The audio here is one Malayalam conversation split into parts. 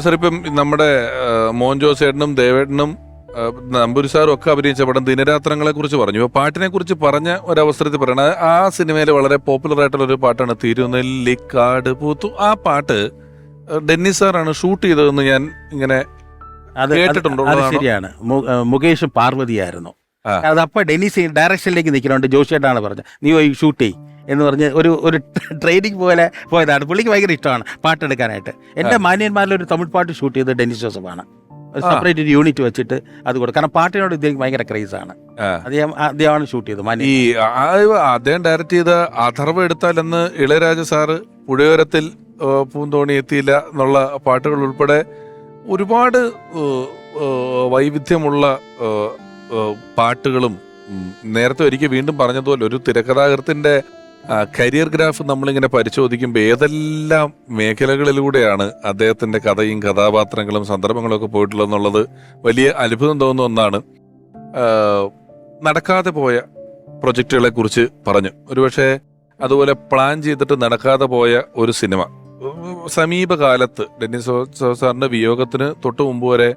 സാർ ഇപ്പം നമ്മുടെ മോഹൻ ജോസ് ചേട്ടനും ദേവേട്ടനും നമ്പൂരി സാറും ഒക്കെ അഭിനയിച്ച പടം ദിനരാത്രങ്ങളെ കുറിച്ച് പറഞ്ഞു. ഇപ്പൊ പാട്ടിനെ കുറിച്ച് പറഞ്ഞ ഒരവസരത്തിൽ പറയണത് ആ സിനിമയിൽ വളരെ പോപ്പുലർ ആയിട്ടുള്ള ഒരു പാട്ടാണ് തിരുനെല്ലിക്കാട് പൂത്തു. ആ പാട്ട് ഡെന്നിസ് സാറാണ് ഷൂട്ട് ചെയ്തതെന്ന് ഞാൻ ഇങ്ങനെ കേട്ടിട്ടുണ്ടോ? ശരിയാണ്. മുകേഷ് പാർവതിയായിരുന്നു. അതപ്പോ ഡെന്നിസ് ഡയറക്ഷനിലേക്ക് നിൽക്കുന്നുണ്ട്. ജോഷിയേട്ടാണ് പറഞ്ഞത് നീ പോയി ഷൂട്ട് ചെയ് എന്ന് പറഞ്ഞ് ഒരു ട്രെയിനിങ് പോലെ പോയതാണ്. പുള്ളിക്ക് ഭയങ്കര ഇഷ്ടമാണ് പാട്ടെടുക്കാനായിട്ട്. എൻ്റെ മാന്യന്മാരിലൊരു തമിഴ് പാട്ട് ഷൂട്ട് ചെയ്തത് ഡെന്നിസ് ജോസഫാണ്. ഒരു സെപ്പറേറ്റ് ഒരു യൂണിറ്റ് വെച്ചിട്ട് അത് കൊടുക്കും. കാരണം പാട്ടിനോട് ഇദ്ദേഹം ഭയങ്കര ക്രൈസാണ്. അദ്ദേഹമാണ് ഷൂട്ട് ചെയ്തത്. ഈ അദ്ദേഹം ഡയറക്റ്റ് ചെയ്ത അഥർവ എടുത്താൽ എന്ന് ഇളയരാജ സാറ് പുഴയോരത്തിൽ പൂന്തോണി എത്തിയില്ല എന്നുള്ള പാട്ടുകൾ ഉൾപ്പെടെ ഒരുപാട് വൈവിധ്യമുള്ള പാട്ടുകളും നേരത്തെ ഒരിക്കൽ വീണ്ടും പറഞ്ഞതുപോലെ ഒരു തിരക്കഥാകൃത്തിന്റെ കരിയർ ഗ്രാഫ് നമ്മളിങ്ങനെ പരിശോധിക്കുമ്പോൾ ഏതെല്ലാം മേഖലകളിലൂടെയാണ് അദ്ദേഹത്തിന്റെ കഥയും കഥാപാത്രങ്ങളും സന്ദർഭങ്ങളും ഒക്കെ പോയിട്ടുള്ളതെന്നുള്ളത് വലിയ അത്ഭുതം തോന്നുന്ന ഒന്നാണ്. നടക്കാതെ പോയ പ്രൊജക്റ്റുകളെ കുറിച്ച് പറഞ്ഞു. ഒരുപക്ഷെ അതുപോലെ പ്ലാൻ ചെയ്തിട്ട് നടക്കാതെ പോയ ഒരു സിനിമ സമീപകാലത്ത് ഡെന്നിസ് സാറിന്റെ വിയോഗത്തിന് തൊട്ടു മുമ്പ് വരെ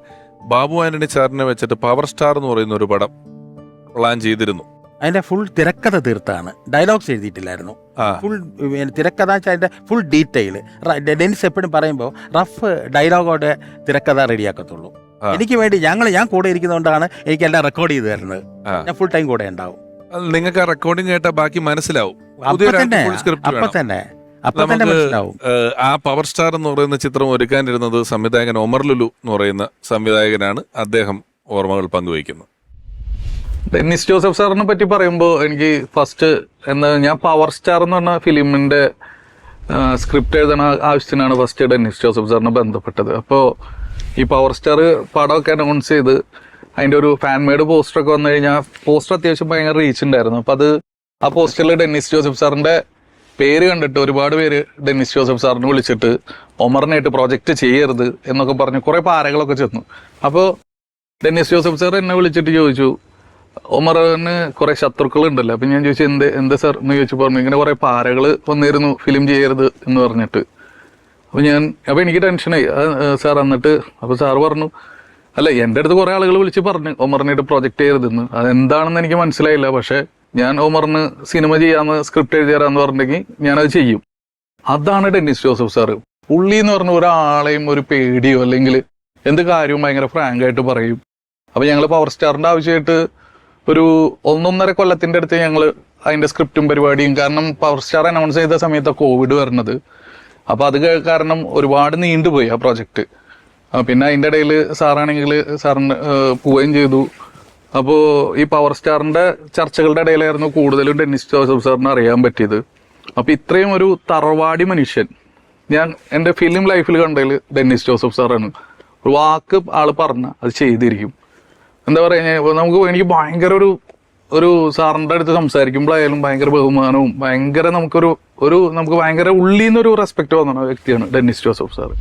ബാബു ആന്റണി സാറിനെ വെച്ചിട്ട് പവർ സ്റ്റാർ എന്ന് പറയുന്ന ഒരു പടം പ്ലാൻ ചെയ്തിരുന്നു. അതിന്റെ ഫുൾ തിരക്കഥ തീർത്താണ്. ഡയലോഗ്സ് എഴുതിയിട്ടില്ലായിരുന്നു. ഫുൾ തിരക്കഥ അതിന്റെ ഫുൾ ഡീറ്റെയിൽ. ഡെന്നിസ് എപ്പോഴും പറയുമ്പോൾ റഫ് ഡയലോഗോടെ തിരക്കഥ റെഡിയാക്കത്തുള്ളൂ. എനിക്ക് വേണ്ടി ഞാൻ കൂടെ ഇരിക്കുന്നതുകൊണ്ടാണ് എനിക്ക് എല്ലാം റെക്കോർഡ് ചെയ്ത് തരുന്നത്. ഞാൻ ഫുൾ ടൈം കൂടെ ഉണ്ടാവും. നിങ്ങൾക്ക് ആ റെക്കോർഡിംഗ് കേട്ടാൽ ബാക്കി മനസ്സിലാവും. അപ്പൊ തന്നെ മനസ്സിലാവും. ആ പവർ സ്റ്റാർ എന്ന് പറയുന്ന ചിത്രം ഒരുക്കാനിരുന്നത് സംവിധായകൻ ഒമർ ലുലു എന്ന് പറയുന്ന സംവിധായകനാണ്. അദ്ദേഹം ഓർമ്മകൾ പങ്കുവയ്ക്കുന്നത്. ഡെന്നിസ് ജോസഫ് സാറിനെ പറ്റി പറയുമ്പോൾ എനിക്ക് ഫസ്റ്റ് ഞാൻ പവർ സ്റ്റാർ എന്ന് പറഞ്ഞ ഫിലിമിന്റെ സ്ക്രിപ്റ്റ് എഴുതുന്ന ആവശ്യത്തിനാണ് ഫസ്റ്റ് ഡെന്നിസ് ജോസഫ് സാറിനെ ബന്ധപ്പെട്ടത്. അപ്പോൾ ഈ പവർ സ്റ്റാർ പടമൊക്കെ അനൗൺസ് ചെയ്ത് അതിൻ്റെ ഒരു ഫാൻ മെയ്ഡ് പോസ്റ്ററൊക്കെ വന്നു കഴിഞ്ഞാൽ പോസ്റ്റർ അത്യാവശ്യം ഭയങ്കര റീച്ച് ഉണ്ടായിരുന്നു. അപ്പം ആ പോസ്റ്ററിൽ ഡെന്നിസ് ജോസഫ് സാറിന്റെ പേര് കണ്ടിട്ട് ഒരുപാട് പേര് ഡെന്നിസ് ജോസഫ് സാറിനെ വിളിച്ചിട്ട് ഒമറിനായിട്ട് പ്രോജക്റ്റ് ചെയ്യരുത് എന്നൊക്കെ പറഞ്ഞ് കുറെ പാരകളൊക്കെ ചെന്നു. അപ്പോൾ ഡെന്നിസ് ജോസഫ് സാർ എന്നെ വിളിച്ചിട്ട് ചോദിച്ചു, ഒമറിന് കുറെ ശത്രുക്കൾ ഉണ്ടല്ലോ. അപ്പം ഞാൻ ചോദിച്ചു എന്ത് സാർ എന്ന് ചോദിച്ചു. പറഞ്ഞു ഇങ്ങനെ കുറെ പാരകൾ വന്നിരുന്നു ഫിലിം ചെയ്യരുത് എന്ന് പറഞ്ഞിട്ട്. അപ്പം എനിക്ക് ടെൻഷനായി സാർ. എന്നിട്ട് അപ്പോൾ സാറ് പറഞ്ഞു, അല്ല എൻ്റെ അടുത്ത് കുറെ ആളുകൾ വിളിച്ച് പറഞ്ഞു ഒമറിനായിട്ട് പ്രോജക്റ്റ് ചെയ്യരുതെന്ന്. അതെന്താണെന്ന് എനിക്ക് മനസ്സിലായില്ല. പക്ഷെ ഞാൻ ഒമറിന് സിനിമ ചെയ്യാന്ന് സ്ക്രിപ്റ്റ് എഴുതി തരാന്ന് പറഞ്ഞെങ്കിൽ ഞാനത് ചെയ്യും. അതാണ് ഡെന്നിസ് ജോസഫ് സാറ്. പുള്ളി എന്ന് പറഞ്ഞ ഒരാളെയും ഒരു പേടിയോ അല്ലെങ്കിൽ എന്ത് കാര്യവും ഭയങ്കര ഫ്രാങ്ക് ആയിട്ട് പറയും. അപ്പൊ ഞങ്ങൾ പവർ സ്റ്റാറിന്റെ ആവശ്യമായിട്ട് ഒരു 1.5 കൊല്ലത്തിന്റെ അടുത്ത് ഞങ്ങൾ അതിന്റെ സ്ക്രിപ്റ്റും പരിപാടിയും, കാരണം പവർ സ്റ്റാർ അനൗൺസ് ചെയ്ത സമയത്താണ് കോവിഡ് വരുന്നത്. അപ്പൊ അത് കാരണം ഒരുപാട് നീണ്ടുപോയി ആ പ്രോജക്റ്റ്. പിന്നെ അതിൻ്റെ ഇടയിൽ സാറാണെങ്കിൽ സാറിന് പോവുകയും ചെയ്തു. അപ്പോൾ ഈ പവർ സ്റ്റാറിന്റെ ചർച്ചകളുടെ ഇടയിലായിരുന്നു കൂടുതലും ഡെന്നിസ് ജോസഫ് സാറിനെ അറിയാൻ പറ്റിയത്. അപ്പൊ ഇത്രയും ഒരു തറവാടി മനുഷ്യൻ ഞാൻ എൻ്റെ ഫിലിം ലൈഫിൽ കണ്ടതിൽ ഡെന്നിസ് ജോസഫ് സാറാണ്. ഒരു വാക്ക് ആള് പറഞ്ഞ അത് ചെയ്തിരിക്കും. എന്താ പറയുക, എനിക്ക് ഭയങ്കര ഒരു സാറിൻ്റെ അടുത്ത് സംസാരിക്കുമ്പോഴായാലും ഭയങ്കര ബഹുമാനവും ഭയങ്കര നമുക്ക് ഭയങ്കര ഉള്ളിൽ നിന്നൊരു റെസ്പെക്ട് തോന്നുന്ന വ്യക്തിയാണ് ഡെന്നിസ് ജോസഫ് സാറ്.